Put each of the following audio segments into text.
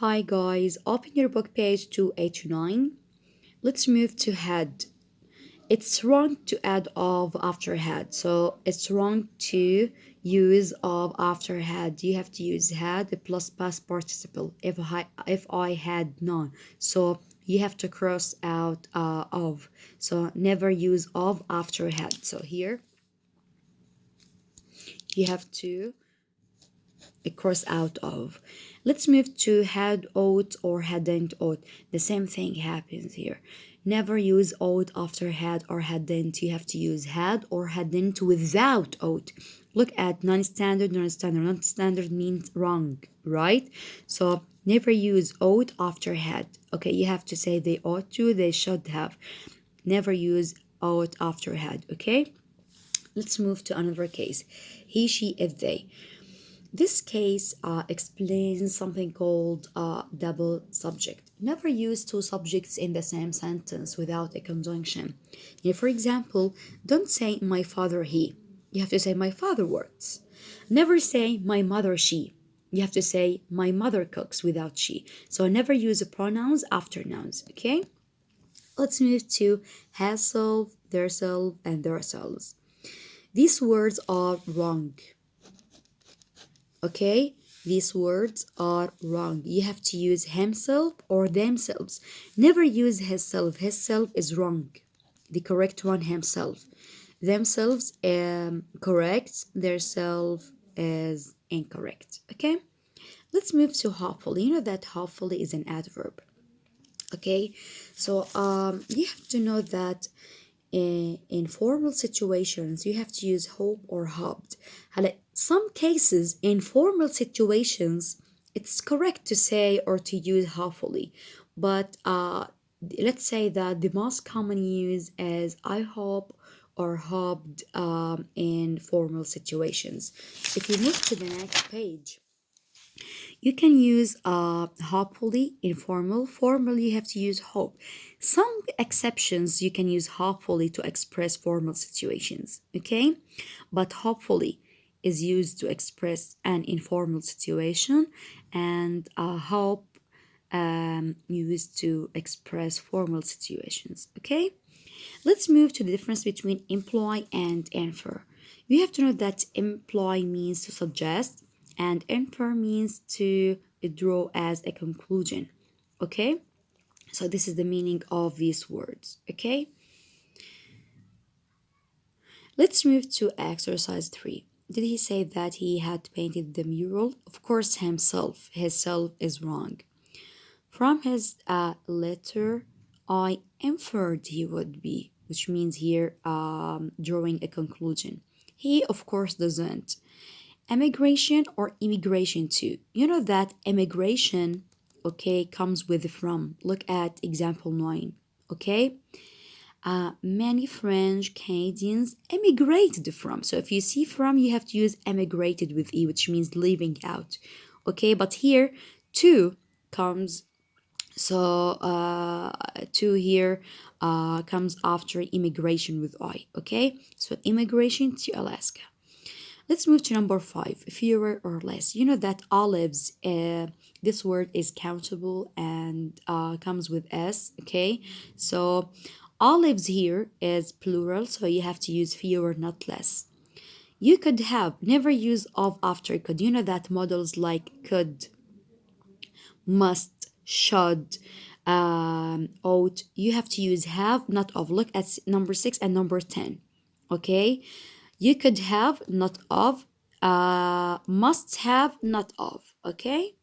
Hi guys, open your book page 289. Let's move to had. It's wrong to add of after had. So it's wrong to use of after had. You have to use had plus past participle if I had none. So you have to cross out of. So never use of after had. So here you have to cross out of. Let's move to had ought or hadn't ought. The same thing happens here. Never use ought after had or hadn't. You have to use had or hadn't without ought. Look at non-standard, non-standard. Non-standard means wrong, right? So never use ought after had. Okay, you have to say they ought to, they should have. Never use ought after had, okay? Let's move to another case. He, she, if they. This case explains something called double subject. Never use two subjects in the same sentence without a conjunction. For example, don't say my father he. You have to say my father works. Never say my mother she. You have to say my mother cooks without she. So never use pronouns after nouns, okay? Let's move to herself, theirself, and themselves. These words are wrong. Okay, these words are wrong. You have to use himself or themselves. Never use himself. Himself is wrong. The correct one, himself. Themselves, correct. Their self is incorrect. Okay, let's move to hopefully. You know that hopefully is an adverb. Okay, so you have to know that in formal situations you have to use hope or hoped. Some cases in formal situations it's correct to say or to use hopefully, but let's say that the most common use is I hope or hoped in formal situations. If you move to the next page, you can use hopefully informal. Formal, you have to use hope. Some exceptions you can use hopefully to express formal situations, okay? But hopefully is used to express an informal situation, and hope used to express formal situations, okay? Let's move to the difference between imply and infer. You have to know that imply means to suggest and infer means to draw as a conclusion. Okay? So this is the meaning of these words. Okay? Let's move to exercise 3. Did he say that he had painted the mural? Of course, himself. His self is wrong. From his letter, I inferred he would be, which means here drawing a conclusion. He, of course, doesn't. Emigration or immigration too. You know that immigration, okay, comes with from. Look at example 9, okay? Many French Canadians emigrated from. So if you see from, you have to use emigrated with e, which means leaving out, okay? But here, to comes so to here comes after immigration with I, okay? So immigration to Alaska. Let's move to number 5, fewer or less. You know that olives, this word is countable and comes with S, okay? So olives here is plural, so you have to use fewer, not less. You could have, never use of after could. You know that models like could, must, should, ought, you have to use have, not of. Look at number 6 and number 10. Okay, you could have, not of, must have, not of. Okay,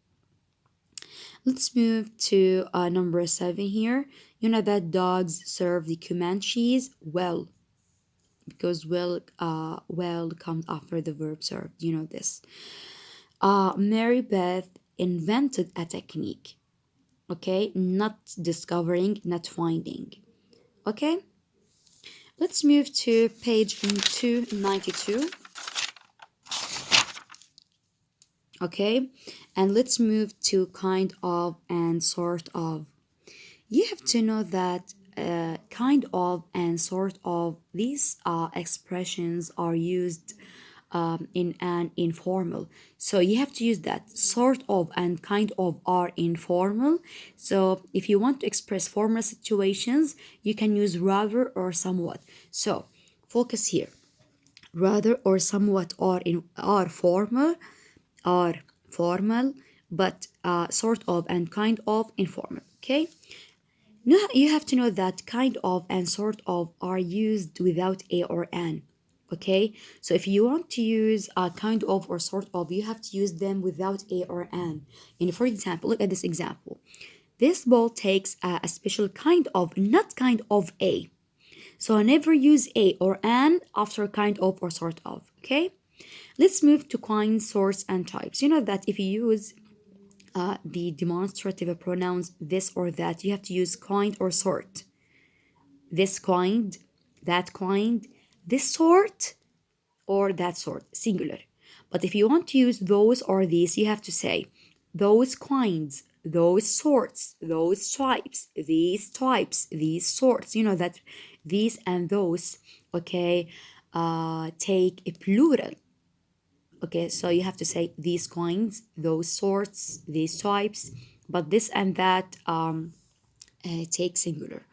let's move to number 7 here. You know that dogs serve the Comanches well, because well comes after the verb served. You know this. Mary Beth invented a technique. Okay, not discovering, not finding. Okay, let's move to page 292. Okay, and let's move to kind of and sort of. You have to know that kind of and sort of, these expressions are used in an informal. So you have to use that. Sort of and kind of are informal. So if you want to express formal situations, you can use rather or somewhat. So focus here. Rather or somewhat are formal, are formal, but sort of and kind of informal. Okay. No, you have to know that kind of and sort of are used without a or an. Okay, so if you want to use kind of or sort of, you have to use them without a or an. And for example, look at this example. This ball takes a special kind of, not kind of a. So I never use a or an after kind of or sort of. Okay, let's move to kind, sorts, and types. You know that if you use the demonstrative pronouns this or that, you have to use kind or sort. This kind, that kind, this sort, or that sort, singular. But if you want to use those or these, you have to say those kinds, those sorts, those types, these sorts. You know that these and those, okay, take a plural. Okay, so you have to say these kinds, those sorts, these types, but this and that take singular.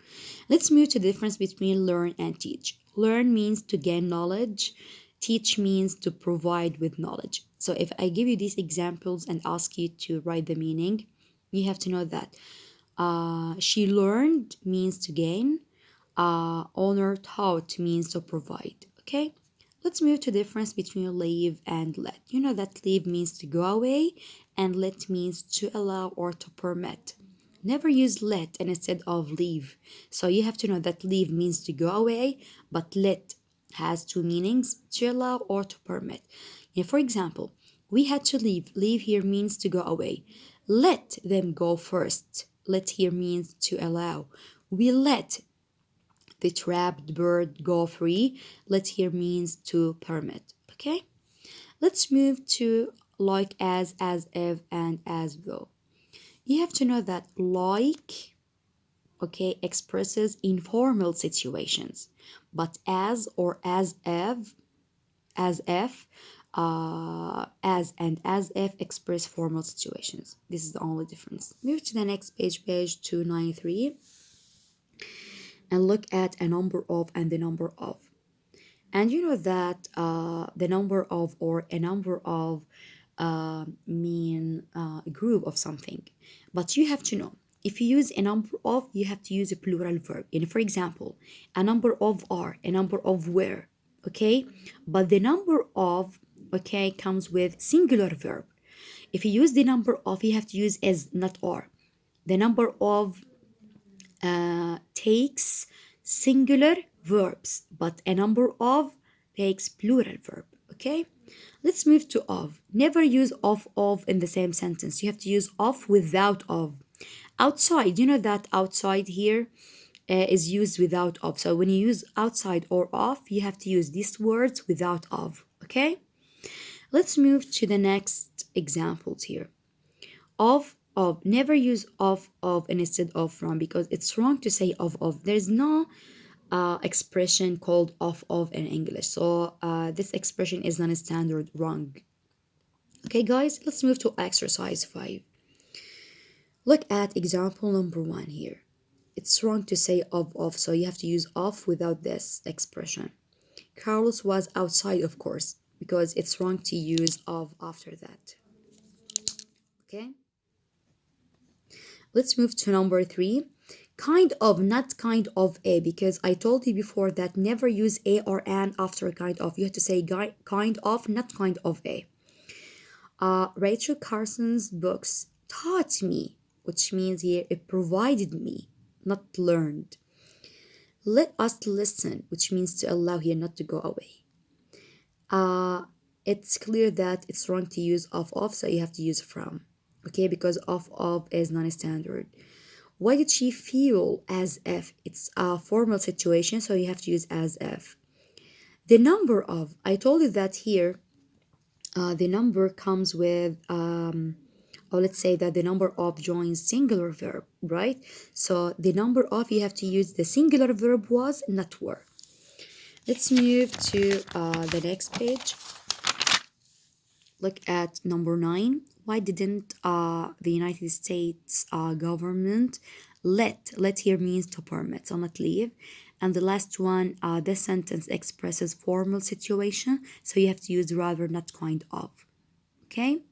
Let's move to the difference between learn and teach. Learn means to gain knowledge, teach means to provide with knowledge. So if I give you these examples and ask you to write the meaning, you have to know that she learned means to gain, honor taught means to provide. Okay, let's move to the difference between leave and let. You know that leave means to go away and let means to allow or to permit. Never use let instead of leave. So you have to know that leave means to go away, but let has two meanings, to allow or to permit. For example, we had to leave. Leave here means to go away. Let them go first. Let here means to allow. We let the trapped bird go free. Let here means to permit. Okay? Let's move to like as if, and as though. You have to know that like, okay, expresses informal situations, but as or as if, as and as if express formal situations. This is the only difference. Move to the next page, page 293, and look at a number of and the number of. And you know that the number of or a number of mean a group of something. But you have to know, if you use a number of, you have to use a plural verb. And for example, a number of are, a number of were, okay? But the number of, okay, comes with singular verb. If you use the number of, you have to use as, not are. The number of takes singular verbs, but a number of takes plural verb. Okay, let's move to of. Never use of in the same sentence. You have to use of without of. Outside, you know that outside here is used without of. So when you use outside or of, you have to use these words without of. Okay, let's move to the next examples here. Of, never use of instead of from, because it's wrong to say of. There's no expression called of in English, so this expression is non-standard, wrong. Okay guys, let's move to exercise 5. Look at example number 1 here. It's wrong to say of, so you have to use of without this expression. Carlos was outside, of course, because it's wrong to use of after that. Okay, let's move to number 3. Kind of, not kind of a, because I told you before that never use a or an after kind of. You have to say kind of, not kind of a. Rachel Carson's books taught me, which means here it provided me, not learned. Let us listen, which means to allow here, not to go away. It's clear that it's wrong to use of, so you have to use from. Okay, because of is non-standard. Why did she feel as if? It's a formal situation, so you have to use as if. The number of, I told you that here, the number comes with, or let's say that the number of joins singular verb, right? So the number of, you have to use the singular verb was, not were. Let's move to the next page. Look at number nine. Why didn't the United States government let here means to permit, so not leave. And the last one, this sentence expresses formal situation, so you have to use rather, not kind of. Okay?